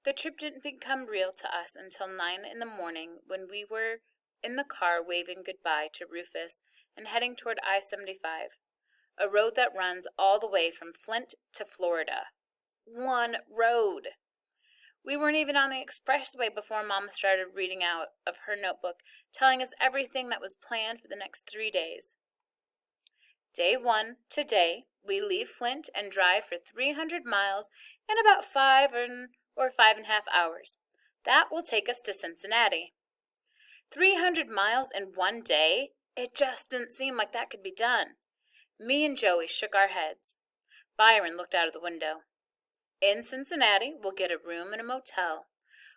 The trip didn't become real to us until 9 in the morning when we were in the car waving goodbye to Rufus and heading toward I-75, a road that runs all the way from Flint to Florida. One road! We weren't even on the expressway before Mama started reading out of her notebook, telling us everything that was planned for the next 3 days. Day 1, today, we leave Flint and drive for 300 miles in about 5 or 5.5 hours. That will take us to Cincinnati. 300 miles in one day? It just didn't seem like that could be done. Me and Joey shook our heads. Byron looked out of the window. In Cincinnati, we'll get a room in a motel.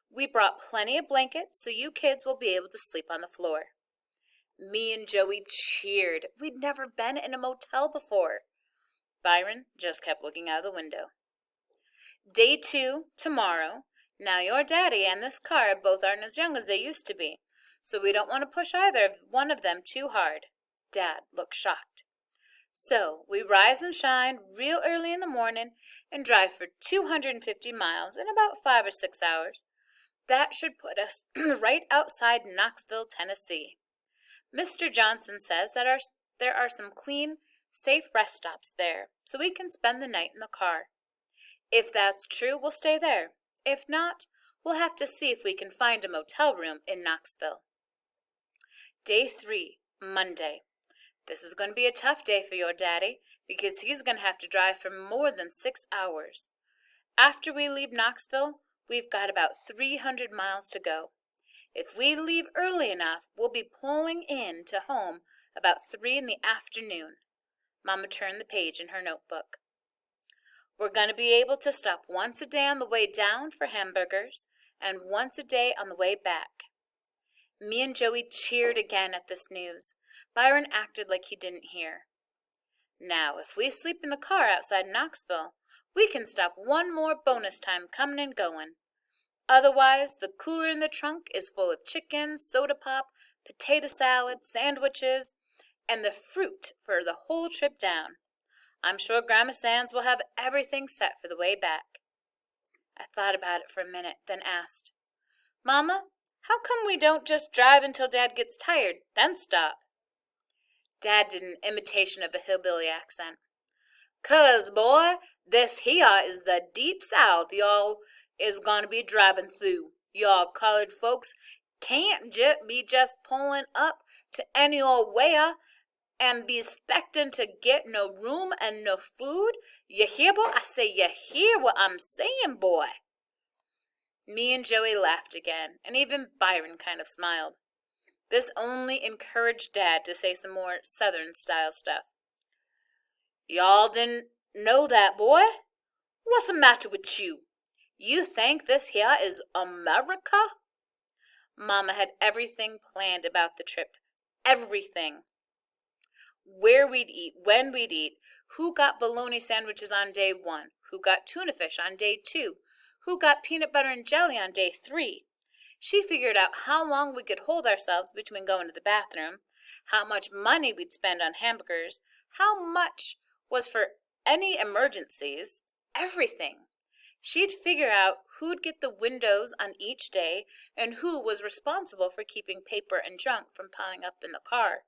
We brought plenty of blankets, so you kids will be able to sleep on the floor. Me and Joey cheered. We'd never been in a motel before. Byron just kept looking out of the window. Day 2, tomorrow. Now your daddy and this car both aren't as young as they used to be, so we don't want to push either one of them too hard. Dad looked shocked. So we rise and shine real early in the morning and drive for 250 miles in about 5 or 6 hours. That should put us right outside Knoxville, Tennessee. Mr. Johnson says that there are some clean, safe rest stops there, so we can spend the night in the car. If that's true, we'll stay there. If not, we'll have to see if we can find a motel room in Knoxville. Day 3, Monday. This is going to be a tough day for your daddy, because he's going to have to drive for more than 6 hours. After we leave Knoxville, we've got about 300 miles to go. If we leave early enough, we'll be pulling in to home about 3 in the afternoon. Mama turned the page in her notebook. We're going to be able to stop once a day on the way down for hamburgers and once a day on the way back. Me and Joey cheered again at this news. Byron acted like he didn't hear. Now, if we sleep in the car outside Knoxville, we can stop one more bonus time coming and going. Otherwise, the cooler in the trunk is full of chicken, soda pop, potato salad, sandwiches, and the fruit for the whole trip down. I'm sure Grandma Sands will have everything set for the way back. I thought about it for a minute, then asked, Mama, how come we don't just drive until Dad gets tired, then stop? Dad did an imitation of a hillbilly accent. 'Cause, boy, this here is the deep south y'all is going to be driving through. Y'all colored folks can't be just pulling up to any old where and be expecting to get no room and no food. You hear, boy? I say you hear what I'm saying, boy. Me and Joey laughed again, and even Byron kind of smiled. This only encouraged Dad to say some more Southern-style stuff. Y'all didn't know that, boy? What's the matter with you? You think this here is America? Mama had everything planned about the trip. Everything. Where we'd eat, when we'd eat, who got bologna sandwiches on day 1, who got tuna fish on day 2, who got peanut butter and jelly on day 3. She figured out how long we could hold ourselves between going to the bathroom, how much money we'd spend on hamburgers, how much was for any emergencies, everything. She'd figure out who'd get the windows on each day and who was responsible for keeping paper and junk from piling up in the car.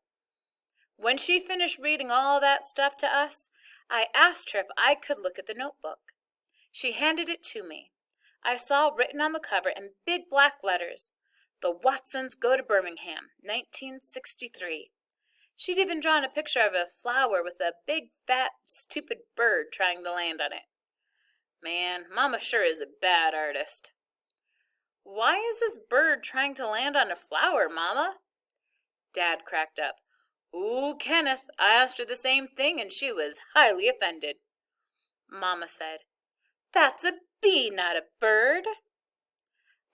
When she finished reading all that stuff to us, I asked her if I could look at the notebook. She handed it to me. I saw written on the cover in big black letters, "The Watsons Go to Birmingham, 1963. She'd even drawn a picture of a flower with a big, fat, stupid bird trying to land on it. Man, Mama sure is a bad artist. Why is this bird trying to land on a flower, Mama? Dad cracked up. Ooh, Kenneth, I asked her the same thing and she was highly offended. Mama said, That's a bee, not a bird.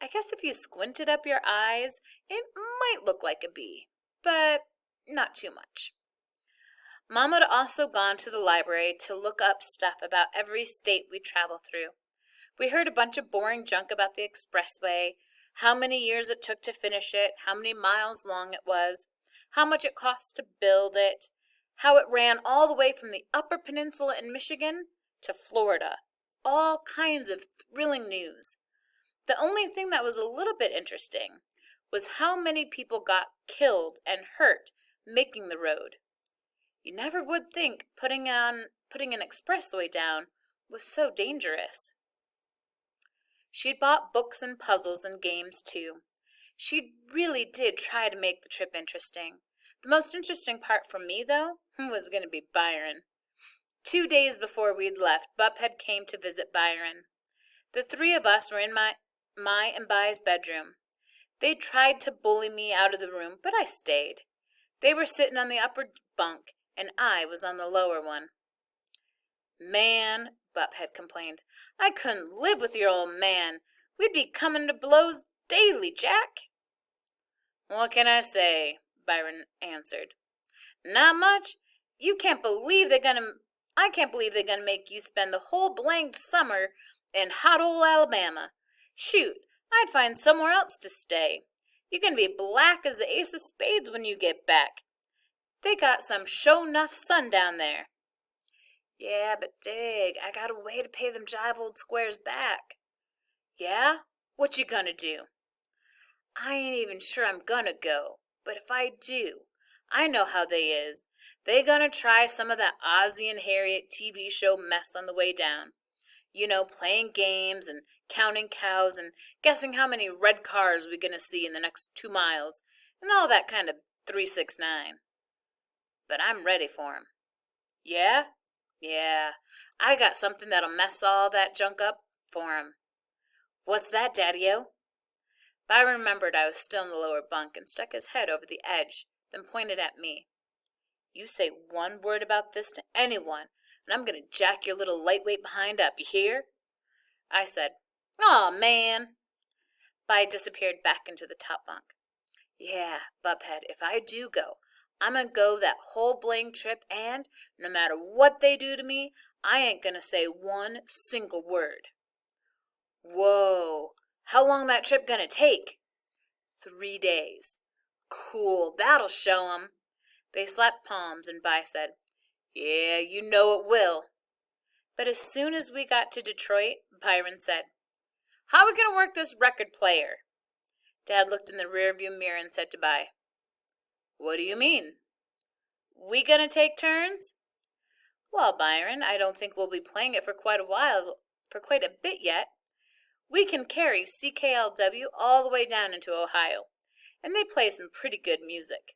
I guess if you squinted up your eyes, it might look like a bee, but not too much. Mom had also gone to the library to look up stuff about every state we travel through. We heard a bunch of boring junk about the expressway, how many years it took to finish it, how many miles long it was, how much it cost to build it, how it ran all the way from the Upper Peninsula in Michigan to Florida. All kinds of thrilling news. The only thing that was a little bit interesting was how many people got killed and hurt making the road. You never would think putting an expressway down was so dangerous. She'd bought books and puzzles and games, too. She really did try to make the trip interesting. The most interesting part for me, though, was going to be Byron. 2 days before we'd left, Buphead came to visit Byron. The three of us were in my and Bai's bedroom. They tried to bully me out of the room, but I stayed. They were sitting on the upper bunk, and I was on the lower one. "Man," Buphead complained, "I couldn't live with your old man. We'd be coming to blows daily, Jack." "What can I say?" Byron answered. "Not much. I can't believe they're gonna make you spend the whole blanked summer in hot old Alabama. Shoot, I'd find somewhere else to stay. You're gonna be black as the ace of spades when you get back. They got some show-nuff sun down there." "Yeah, but Dig, I got a way to pay them jive old squares back." "Yeah? What you gonna do?" "I ain't even sure I'm gonna go, but if I do, I know how they is. They gonna try some of that Ozzie and Harriet TV show mess on the way down. You know, playing games and counting cows and guessing how many red cars we gonna see in the next 2 miles, and all that kind of 369. But I'm ready for 'em." "Yeah? Yeah, I got something that'll mess all that junk up for 'em." "What's that, Daddy-O?" Byron remembered I was still in the lower bunk and stuck his head over the edge, then pointed at me. "You say one word about this to anyone, and I'm going to jack your little lightweight behind up, you hear?" I said, "Aw, man." Bai disappeared back into the top bunk. "Yeah, Buphead, if I do go, I'm going to go that whole blank trip, and no matter what they do to me, I ain't going to say one single word." "Whoa, how long that trip going to take?" 3 days. "Cool, that'll show 'em." They slapped palms, and Bai said, "Yeah, you know it will." But as soon as we got to Detroit, Byron said, "How are we going to work this record player?" Dad looked in the rearview mirror and said to Bai, "What do you mean?" "We going to take turns?" "Well, Byron, I don't think we'll be playing it for quite a bit yet. We can carry CKLW all the way down into Ohio, and they play some pretty good music."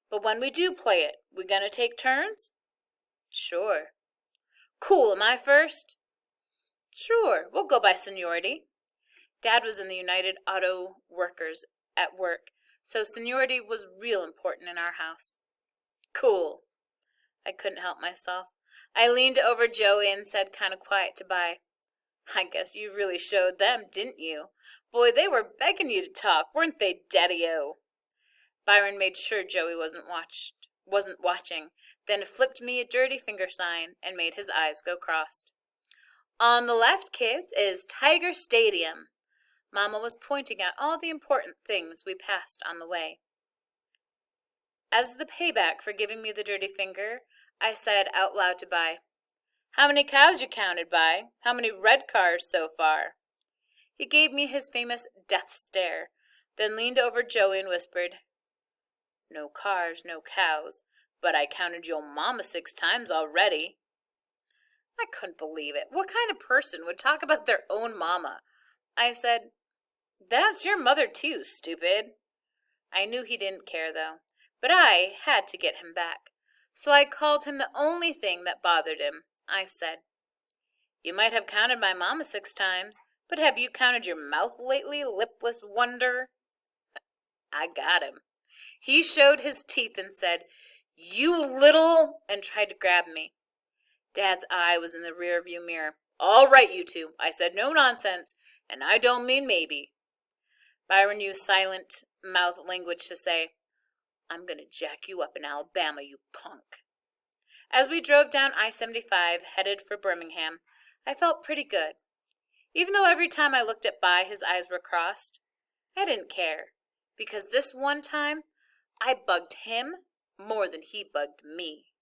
"But when we do play it, we gonna take turns?" "Sure." "Cool, am I first?" "Sure, we'll go by seniority." Dad was in the United Auto Workers at work, so seniority was real important in our house. "Cool." I couldn't help myself. I leaned over Joey and said kind of quiet to Bai, "I guess you really showed them, didn't you? Boy, they were begging you to talk, weren't they, Daddy-O?" Byron made sure Joey wasn't watching, then flipped me a dirty finger sign and made his eyes go crossed. "On the left, kids, is Tiger Stadium." Mama was pointing out all the important things we passed on the way. As the payback for giving me the dirty finger, I said out loud to Bai, "How many cows you counted, Bai? How many red cars so far?" He gave me his famous death stare, then leaned over Joey and whispered, "No cars, no cows, but I counted your mama 6 times already." I couldn't believe it. What kind of person would talk about their own mama? I said, "That's your mother too, stupid." I knew he didn't care, though, but I had to get him back. So I called him the only thing that bothered him. I said, "You might have counted my mama 6 times, but have you counted your mouth lately, lipless wonder?" I got him. He showed his teeth and said, "You little," and tried to grab me. Dad's eye was in the rearview mirror. "All right, you two. I said no nonsense, and I don't mean maybe." Byron used silent mouth language to say, "I'm going to jack you up in Alabama, you punk." As we drove down I-75, headed for Birmingham, I felt pretty good. Even though every time I looked at Bai, his eyes were crossed, I didn't care, because this one time, I bugged him more than he bugged me.